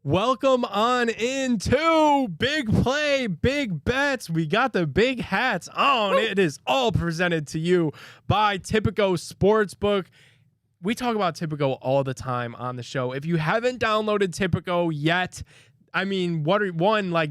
Welcome on into Big Play, Big Bets. We got the big hats on. Woo! It is all presented to you by Tipico Sportsbook. We talk about Tipico all the time on the show. If you haven't downloaded Tipico yet, I mean,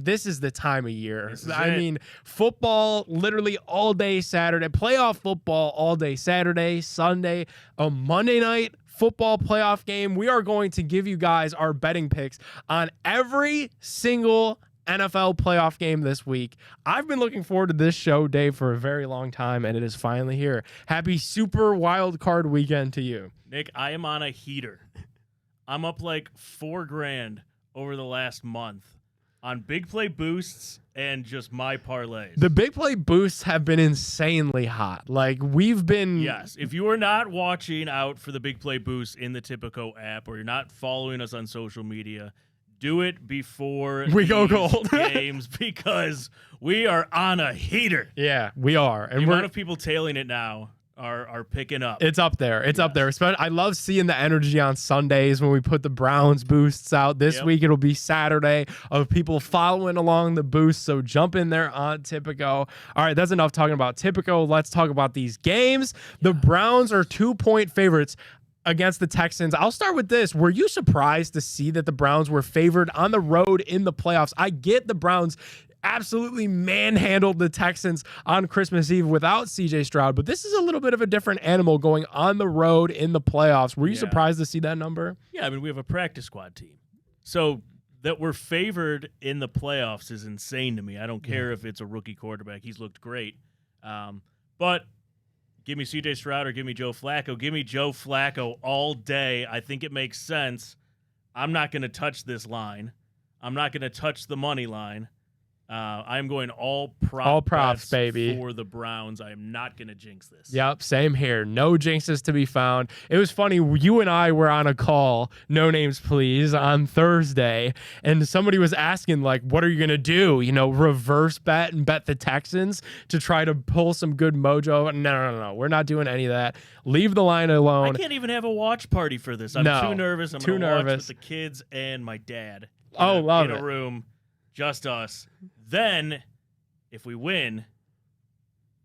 this is the time of year. I mean, football literally all day Saturday, playoff football all day Saturday, Sunday, a Monday night football playoff game. We are going to give you guys our betting picks on every single NFL playoff game this week. I've been looking forward to this show, Dave, for a very long time, and it is finally here. Happy Super Wild Card Weekend to you. Nick, I am on a heater. I'm up like $4,000 over the last month on big play boosts and just my parlays. The big play boosts have been insanely hot. Like, we've been... Yes, if you are not watching out for the big play boosts in the Tipico app, or you're not following us on social media, do it before we go gold games because we are on a heater. Yeah, we are. And the amount of people tailing it now are picking up. It's up there. It's up there. Especially, I love seeing the energy on Sundays when we put the Browns boosts out. This week it'll be Saturday of people following along the boost. So jump in there on Tipico. All right, that's enough talking about Tipico. Let's talk about these games. The Browns are 2-point favorites against the Texans. I'll start with this. Were you surprised to see that the Browns were favored on the road in the playoffs? I get the Browns absolutely manhandled the Texans on Christmas Eve without CJ Stroud, but this is a little bit of a different animal going on the road in the playoffs. Were you surprised to see that number? Yeah, I mean, we have a practice squad team. So that we're favored in the playoffs is insane to me. I don't care if it's a rookie quarterback. He's looked great. But give me CJ Stroud or give me Joe Flacco. Give me Joe Flacco all day. I think it makes sense. I'm not going to touch this line. I'm not going to touch the money line. I'm going all props, baby, for the Browns. I am not going to jinx this. Yep, same here. No jinxes to be found. It was funny. You and I were on a call, no names please, on Thursday, and somebody was asking, like, what are you going to do? You know, reverse bet and bet the Texans to try to pull some good mojo? No. We're not doing any of that. Leave the line alone. I can't even have a watch party for this. I'm too nervous. I'm going to watch with the kids and my dad in a room. Just us. Then, if we win,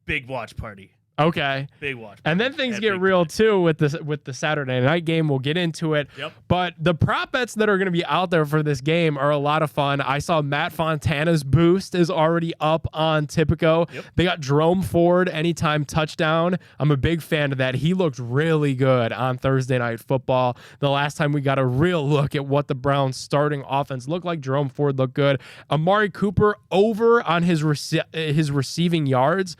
big watch party. Okay. Big watch party. And then things get real too with the Saturday night game. We'll get into it. Yep. But the prop bets that are going to be out there for this game are a lot of fun. I saw Matt Fontana's boost is already up on Tipico. Yep. They got Jerome Ford anytime touchdown. I'm a big fan of that. He looked really good on Thursday Night Football. The last time we got a real look at what the Browns starting offense looked like, Jerome Ford looked good. Amari Cooper over on his receiving yards.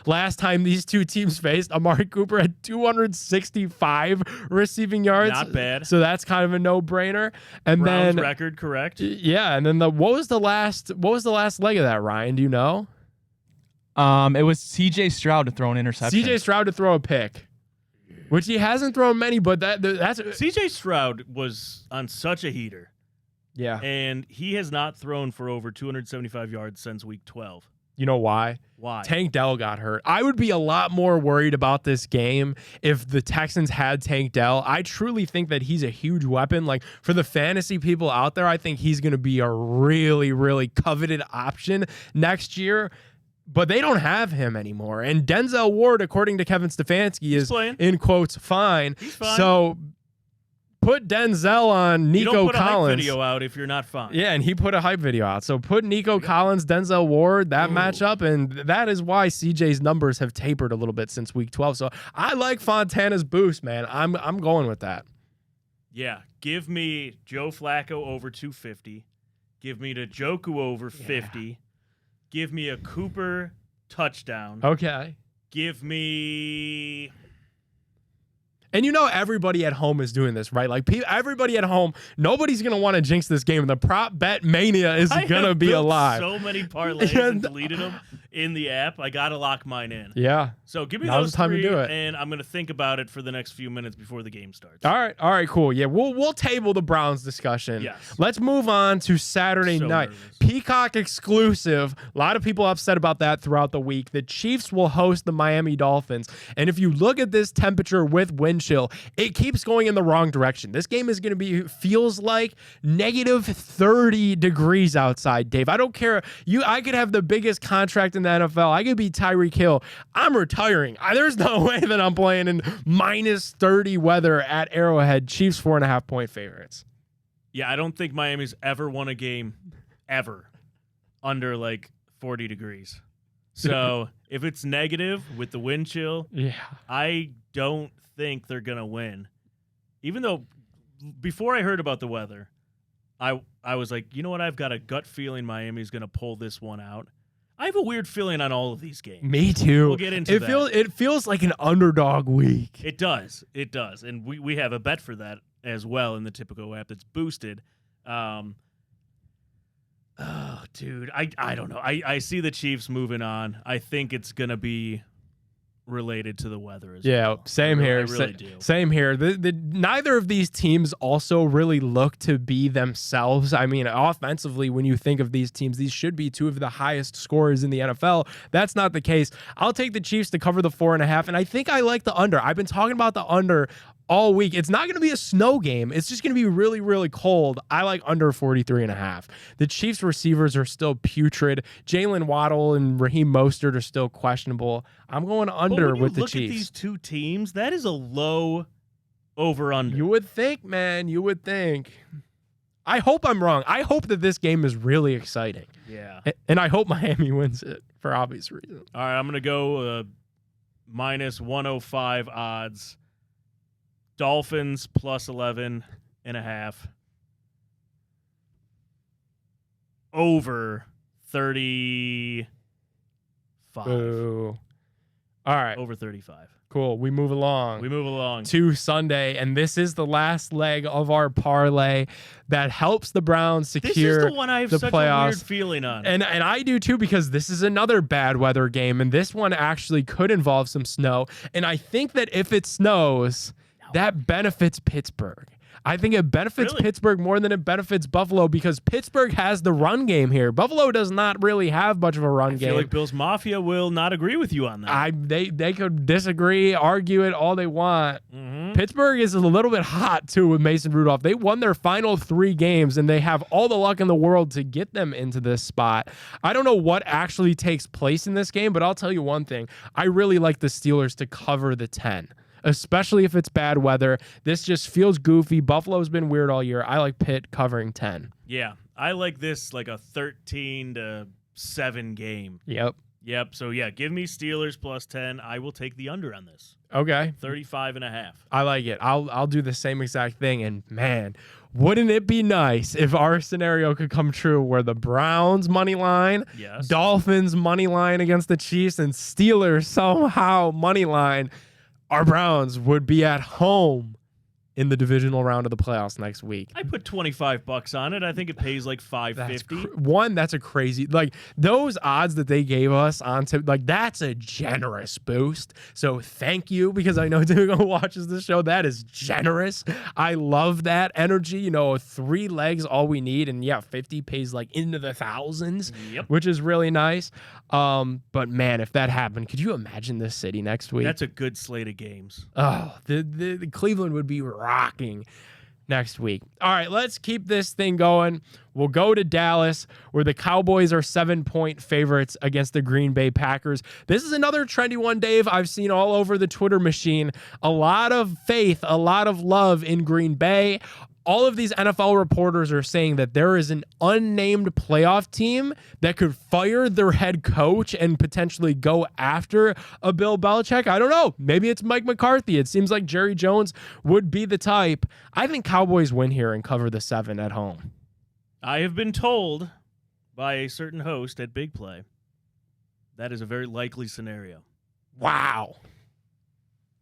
Last time these two teams faced, Amari Cooper had 265 receiving yards. Not bad. So that's kind of a no-brainer. And Browns then record, correct? Yeah, and then what was the last leg of that, Ryan? Do you know? It was CJ Stroud to throw an interception. CJ Stroud to throw a pick, which he hasn't thrown many, but that's CJ Stroud was on such a heater. Yeah. And he has not thrown for over 275 yards since week 12. You know why? Why? Tank Dell got hurt. I would be a lot more worried about this game if the Texans had Tank Dell. I truly think that he's a huge weapon. Like, for the fantasy people out there, I think he's going to be a really, really coveted option next year. But they don't have him anymore. And Denzel Ward, according to Kevin Stefanski, is playing. in quotes fine. He's fine. So put Denzel on Nico Collins. You don't put Collins. a hype video out if you're not fine. Yeah, and he put a hype video out. So put Nico Collins, Denzel Ward, that matchup, and that is why CJ's numbers have tapered a little bit since week 12. So I like Fontana's boost, man. I'm going with that. Yeah, give me Joe Flacco over 250. Give me Njoku over 50. Give me a Cooper touchdown. Okay. Give me... And you know everybody at home is doing this, right? Like, everybody at home, nobody's going to want to jinx this game. The prop bet mania is going to be alive. So many parlays and deleted them in the app. I got to lock mine in. Yeah. So give me Now's those the time to three, do it. and I'm going to think about it for the next few minutes before the game starts. All right, cool. Yeah, we'll table the Browns discussion. Yes. Let's move on to Saturday So night. nervous. Peacock exclusive. A lot of people upset about that throughout the week. The Chiefs will host the Miami Dolphins. And if you look at this temperature with wind chill, it keeps going in the wrong direction. This game is going to feels like negative 30 degrees outside, Dave. I don't care. I could have the biggest contract in the NFL. I could be Tyreek Hill. I'm retiring. There's no way that I'm playing in minus 30 weather at Arrowhead. Chiefs 4.5-point favorites. Yeah, I don't think Miami's ever won a game ever under like 40 degrees. So if it's negative with the wind chill, yeah, I don't think they're going to win. Even though before I heard about the weather, I was like, you know what? I've got a gut feeling Miami's going to pull this one out. I have a weird feeling on all of these games. Me too. We'll get into that. It feels like an underdog week. It does. It does. And we have a bet for that as well in the Tipico app that's boosted. Oh, dude. I don't know. I see the Chiefs moving on. I think it's going to be related to the weather as well. Same here. I really do. Same here. Neither of these teams also really look to be themselves. I mean, offensively, when you think of these teams, these should be two of the highest scorers in the NFL. That's not the case. I'll take the Chiefs to cover the 4.5, and I think I like the under. I've been talking about the under all week. It's not going to be a snow game. It's just going to be really, really cold. I like under 43.5. The Chiefs receivers are still putrid. Jalen Waddle and Raheem Mostert are still questionable. I'm going under with the Chiefs. Look at these two teams. That is a low over-under. You would think, man. You would think. I hope I'm wrong. I hope that this game is really exciting. Yeah. And I hope Miami wins it for obvious reasons. All right, I'm going to go minus 105 odds. Dolphins plus 11.5. Over 35. Ooh. All right. Over 35. Cool. We move along. To Sunday, and this is the last leg of our parlay that helps the Browns secure this is the one I have such playoffs. A weird feeling on. And I do too, because this is another bad weather game, and this one actually could involve some snow. And I think that if it snows, that benefits Pittsburgh. I think it benefits Pittsburgh more than it benefits Buffalo, because Pittsburgh has the run game here. Buffalo does not really have much of a run game. I feel like Bills Mafia will not agree with you on that. They could disagree, argue it all they want. Mm-hmm. Pittsburgh is a little bit hot too with Mason Rudolph. They won their final 3 games, and they have all the luck in the world to get them into this spot. I don't know what actually takes place in this game, but I'll tell you one thing. I really like the Steelers to cover the 10. Especially if it's bad weather. This just feels goofy. Buffalo's been weird all year. I like Pitt covering 10. Yeah, I like this like a 13-7 game. Yep. So, yeah, give me Steelers plus 10. I will take the under on this. Okay. 35.5. I like it. I'll do the same exact thing. And, man, wouldn't it be nice if our scenario could come true where the Browns money line, Dolphins money line against the Chiefs, and Steelers somehow money line, our Browns would be at home in the divisional round of the playoffs next week. I put $25 on it. I think it pays like $5.50. That's a crazy, like, those odds that they gave us on that's a generous boost. So thank you, because I know Diego watches the show. That is generous. I love that energy. 3 legs, all we need. And yeah, 50 pays like into the thousands, which is really nice. But man, if that happened, could you imagine this city next week? That's a good slate of games. Oh, the Cleveland would be rocking next week. All right, let's keep this thing going. We'll go to Dallas, where the Cowboys are 7-point favorites against the Green Bay Packers. This is another trendy one, Dave. I've seen all over the Twitter machine. A lot of faith, a lot of love in Green Bay. All of these NFL reporters are saying that there is an unnamed playoff team that could fire their head coach and potentially go after a Bill Belichick. I don't know. Maybe it's Mike McCarthy. It seems like Jerry Jones would be the type. I think Cowboys win here and cover the 7 at home. I have been told by a certain host at Big Play that is a very likely scenario. Wow.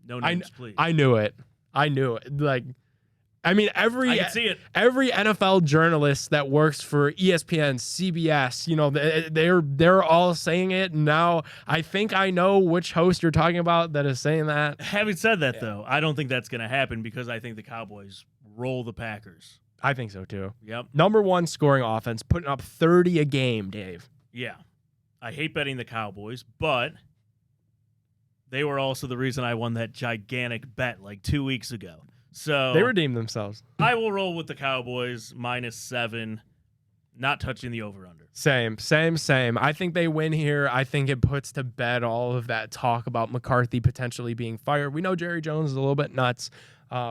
No names, please. I knew it. Like, I mean, I can see it. every NFL journalist that works for ESPN, CBS, they're all saying it. Now, I think I know which host you're talking about that is saying that. Having said that, though, I don't think that's going to happen because I think the Cowboys roll the Packers. I think so, too. Yep. Number one scoring offense, putting up 30 a game, Dave. Yeah. I hate betting the Cowboys, but they were also the reason I won that gigantic bet like 2 weeks ago. So They redeemed themselves. I will roll with the Cowboys -7, not touching the over-under. Same. I think they win here. I think it puts to bed all of that talk about McCarthy potentially being fired. We know Jerry Jones is a little bit nuts.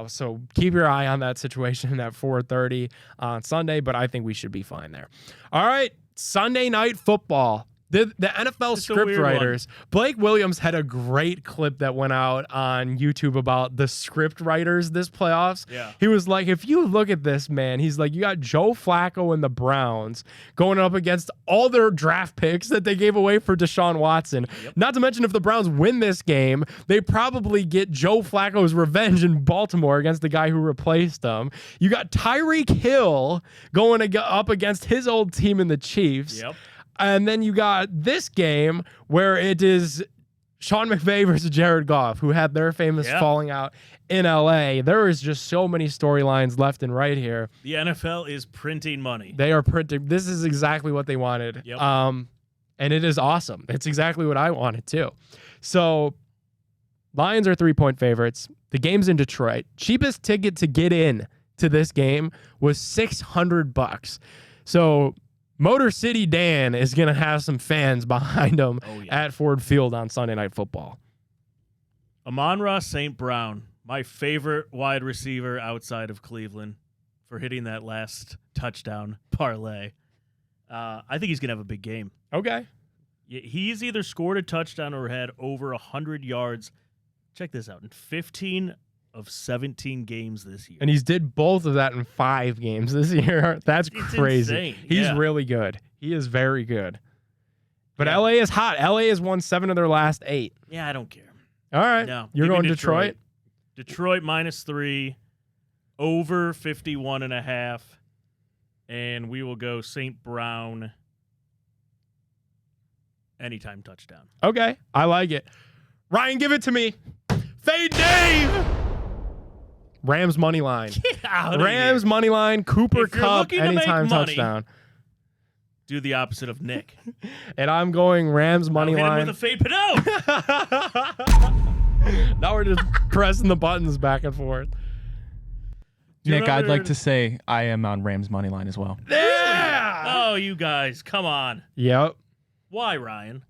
So keep your eye on that situation at 4:30 on Sunday, but I think we should be fine there. All right, Sunday Night Football. The NFL script writers, Blake Williams had a great clip that went out on YouTube about the script writers this playoffs. Yeah. He was like, if you look at this, man, he's like, you got Joe Flacco and the Browns going up against all their draft picks that they gave away for Deshaun Watson. Yep. Not to mention if the Browns win this game, they probably get Joe Flacco's revenge in Baltimore against the guy who replaced him. You got Tyreek Hill going up against his old team in the Chiefs. Yep. And then you got this game where it is Sean McVay versus Jared Goff, who had their famous falling out in LA. There is just so many storylines left and right here. The NFL is printing money. They are printing. This is exactly what they wanted. Yep. And it is awesome. It's exactly what I wanted too. So Lions are 3-point favorites. The game's in Detroit. Cheapest ticket to get in to this game was $600. So Motor City Dan is going to have some fans behind him at Ford Field on Sunday Night Football. Amon-Ra St. Brown, my favorite wide receiver outside of Cleveland, for hitting that last touchdown parlay. I think he's going to have a big game. Okay. He's either scored a touchdown or had over 100 yards. Check this out. In 15 of 17 games this year. And he's did both of that in 5 games this year. That's crazy. Insane. He's Yeah. really good. He is very good. But Yeah. LA is hot. LA has won 7 of their last 8. Yeah, I don't care. All right. No. You're Give me going Detroit? Detroit -3, over 51.5, and we will go St. Brown anytime touchdown. Okay. I like it. Ryan, give it to me. Fade Dave. Rams money line. Get out Rams of here. money line. Cooper If you're Kupp looking to make anytime money, touchdown. Do the opposite of Nick. And I'm going Rams money I'll hit line. him with a fade Pinot. Now we're just pressing the buttons back and forth. Nick, I'd like to say I am on Rams money line as well. Yeah. Oh, you guys, come on. Yep. Why, Ryan?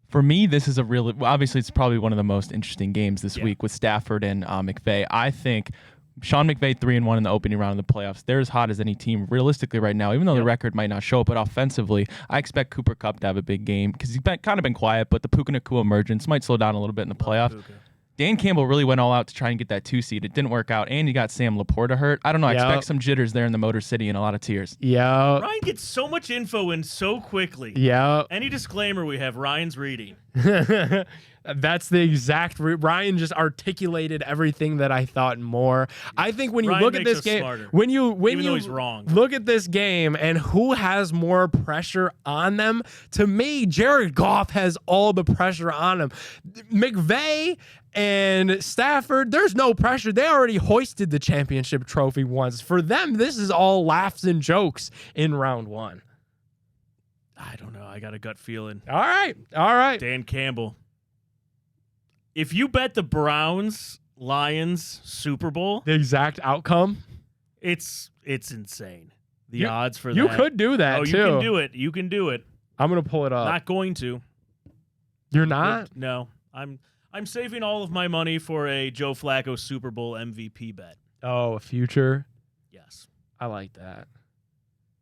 For me, this is obviously it's probably one of the most interesting games this week with Stafford and McVay. I think Sean McVay 3-1 in the opening round of the playoffs. They're as hot as any team realistically right now, even though the record might not show it. But offensively, I expect Cooper Kupp to have a big game because he's kind of been quiet, but the Puka Nacua emergence might slow down a little bit in the playoffs. Dan Campbell really went all out to try and get that 2 seed. It didn't work out, and you got Sam Laporta hurt. I don't know. I expect some jitters there in the Motor City and a lot of tears. Yeah. Ryan gets so much info in so quickly. Yeah. Any disclaimer we have, Ryan's reading. That's the exact. Ryan just articulated everything that I thought and more. I think when you Ryan look at makes this us game, smarter, when you though he's wrong. look at this game and who has more pressure on them, to me, Jared Goff has all the pressure on him. McVay and Stafford, there's no pressure. They already hoisted the championship trophy once. For them, this is all laughs and jokes in round 1. I don't know. I got a gut feeling. All right. Dan Campbell. If you bet the Browns-Lions Super Bowl, The exact outcome. it's insane. The odds for You that. could do that, Oh, too. you can do it. You can do it. I'm going to pull it up. Not going to. You're not? No. I'm saving all of my money for a Joe Flacco Super Bowl MVP bet. Oh, a future? Yes. I like that.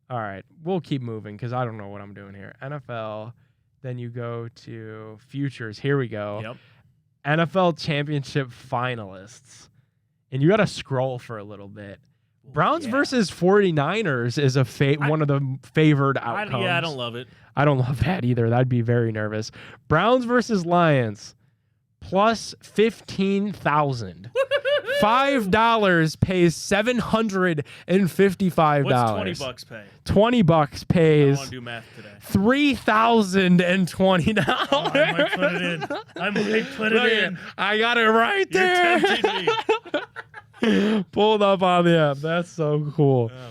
All right. We'll keep moving because I don't know what I'm doing here. NFL. Then you go to futures. Here we go. Yep. NFL championship finalists. And you got to scroll for a little bit. Browns versus 49ers is one of the favored outcomes. I don't love it. I don't love that either. That'd be very nervous. Browns versus Lions. Plus 15,000. $5 pays $755. What's $20 pay? $20 I don't pays want to do math today. $3,020. Oh, I might put it in. I got it right You're there. tempting me. Pulled up on the app. That's so cool. Oh,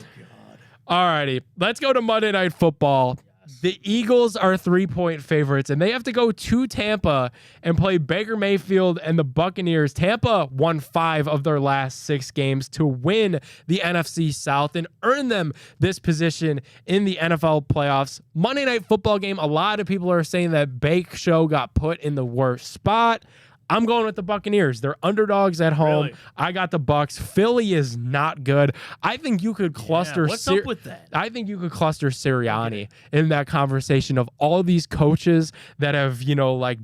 God. Alrighty, let's go to Monday Night Football. The Eagles are 3-point favorites, and they have to go to Tampa and play Baker Mayfield and the Buccaneers. Tampa won 5 of their last 6 games to win the NFC South and earn them this position in the NFL playoffs. Monday Night Football game, a lot of people are saying that Bake Show got put in the worst spot. I'm going with the Buccaneers. They're underdogs at home. Really? I got the Bucs. Philly is not good. I think you could cluster. What's up with that? I think you could cluster Sirianni in that conversation of all these coaches that have,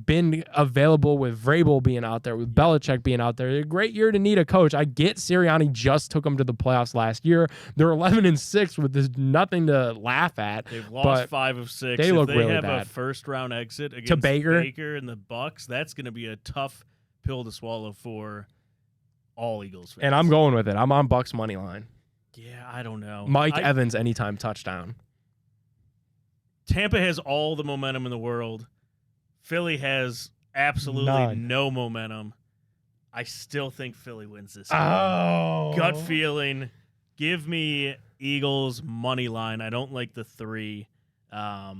been available, with Vrabel being out there, with Belichick being out there. A great year to need a coach. I get Sirianni just took them to the playoffs last year. They're 11-6 with this, nothing to laugh at. They've lost 5 of 6. They look really have bad. A first-round exit against To Baker and the Bucs, that's going to be a tough pill to swallow for all Eagles fans. And I'm going with it. I'm on Bucs money line. Yeah, I don't know. Mike Evans anytime touchdown. Tampa has all the momentum in the world. Philly has absolutely no momentum. I still think Philly wins this game. Oh. Gut feeling. Give me Eagles money line. I don't like the 3. I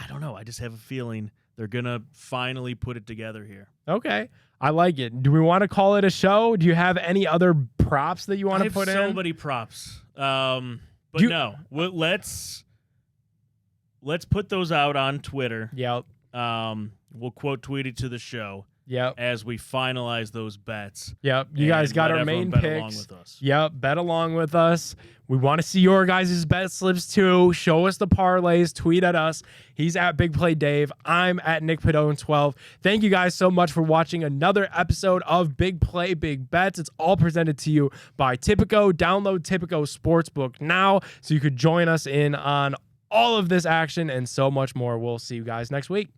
don't know. I just have a feeling they're going to finally put it together here. Okay. I like it. Do we want to call it a show? Do you have any other props that you want to put in? I have so many props. Let's put those out on Twitter. Yep. We'll quote tweet it to the show. Yep. As we finalize those bets. Yep. You guys got our main bet picks. Along with us. Yep. Bet along with us. We want to see your guys' bet slips too. Show us the parlays. Tweet at us. He's at Big Play Dave. I'm at Nick Padone 12. Thank you guys so much for watching another episode of Big Play Big Bets. It's all presented to you by Tipico. Download Tipico Sportsbook now so you could join us in on all of this action and so much more. We'll see you guys next week.